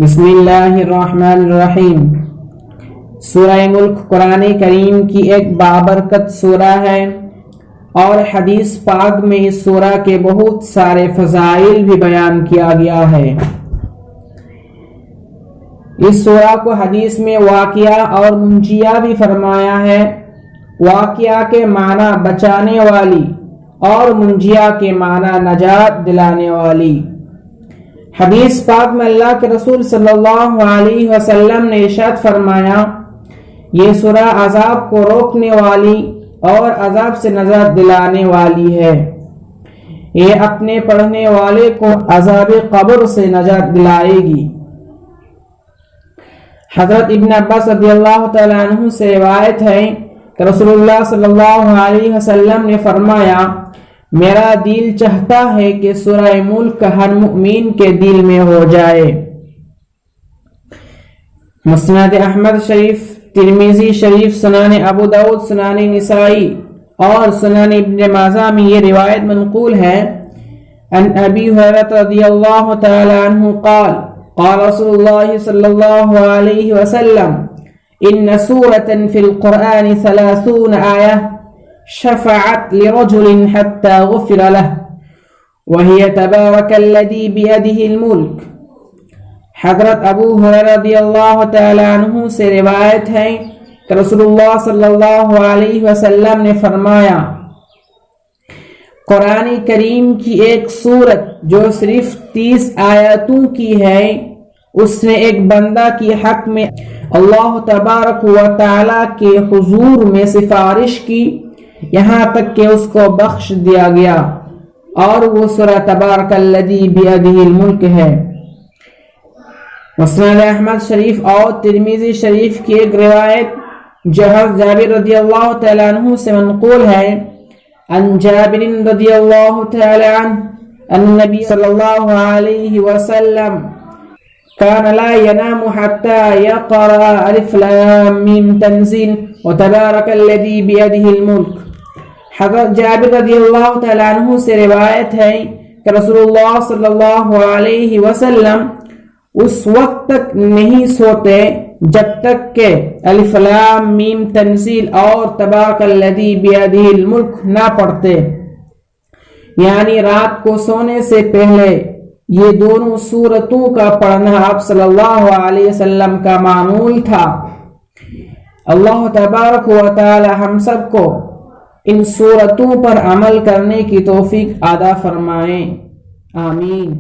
بسم اللہ الرحمن الرحیم۔ سورہ ملک قرآن کریم کی ایک بابرکت سورہ ہے اور حدیث پاک میں اس سورہ کے بہت سارے فضائل بھی بیان کیا گیا ہے۔ اس سورہ کو حدیث میں واقعہ اور منجیہ بھی فرمایا ہے۔ واقعہ کے معنی بچانے والی اور منجیہ کے معنی نجات دلانے والی۔ حدیث پاک میں اللہ کے رسول صلی اللہ علیہ وسلم نے ارشاد فرمایا، یہ سورہ عذاب کو روکنے والی اور عذاب سے نجات دلانے والی ہے۔ یہ اپنے پڑھنے والے کو عذاب قبر سے نجات دلائے گی۔ حضرت ابن عباس رضی اللہ تعالیٰ عنہ سے روایت ہے کہ رسول اللہ صلی اللہ علیہ وسلم نے فرمایا، میرا دل چاہتا ہے کہ سورہ ملک ہر مومن کے دل میں ہو جائے۔ مسند احمد شریف، ترمذی شریف، سنن ابو داؤد، سنن نسائی اور سنن ابن ماجہ میں یہ روایت منقول ہے۔ عن ابی ہریرہ رضی اللہ تعالی عنہ قال قال رسول اللہ صلی اللہ علیہ وسلم ان سورة فی القرآن 30 آیہ شفعت لرجل حتى غفر له وهي تبارك الذي بيده الملك۔ حضرت ابو ہریرہ رضی اللہ تعالی عنہ سے روایت ہے کہ رسول اللہ صلی اللہ علیہ وسلم نے فرمایا، قرآن کریم کی ایک سورت جو صرف 30 آیاتوں کی ہے، اس نے ایک بندہ کی حق میں اللہ تبارک و تعالی کے حضور میں سفارش کی یہاں تک کہ اس کو بخش دیا گیا، اور وہ سورہ تبارک الذی بیدہ الملک ہے۔ مسند احمد شریف اور ترمذی شریف کی ایک روایت جابر رضی اللہ تعالی عنہ سے منقول ہے۔ عن جابر رضی اللہ تعالی عنہ ان النبی صلی اللہ علیہ وسلم كان لا ينام حتى يقرأ الف لام میم تنزیل وتبارك الذي بيده الملك۔ حضرت جابر رضی اللہ تعالیٰ عنہ سے روایت ہے کہ رسول اللہ صلی اللہ علیہ وسلم اس وقت تک نہیں سوتے جب تک کہ الف لام میم تنزیل اور تبارک الذی بیدہ الملک نہ پڑھتے، یعنی رات کو سونے سے پہلے یہ دونوں سورتوں کا پڑھنا آپ صلی اللہ علیہ وسلم کا معمول تھا۔ اللہ تبارک و تعالی ہم سب کو ان سورتوں پر عمل کرنے کی توفیق عطا فرمائیں، آمین۔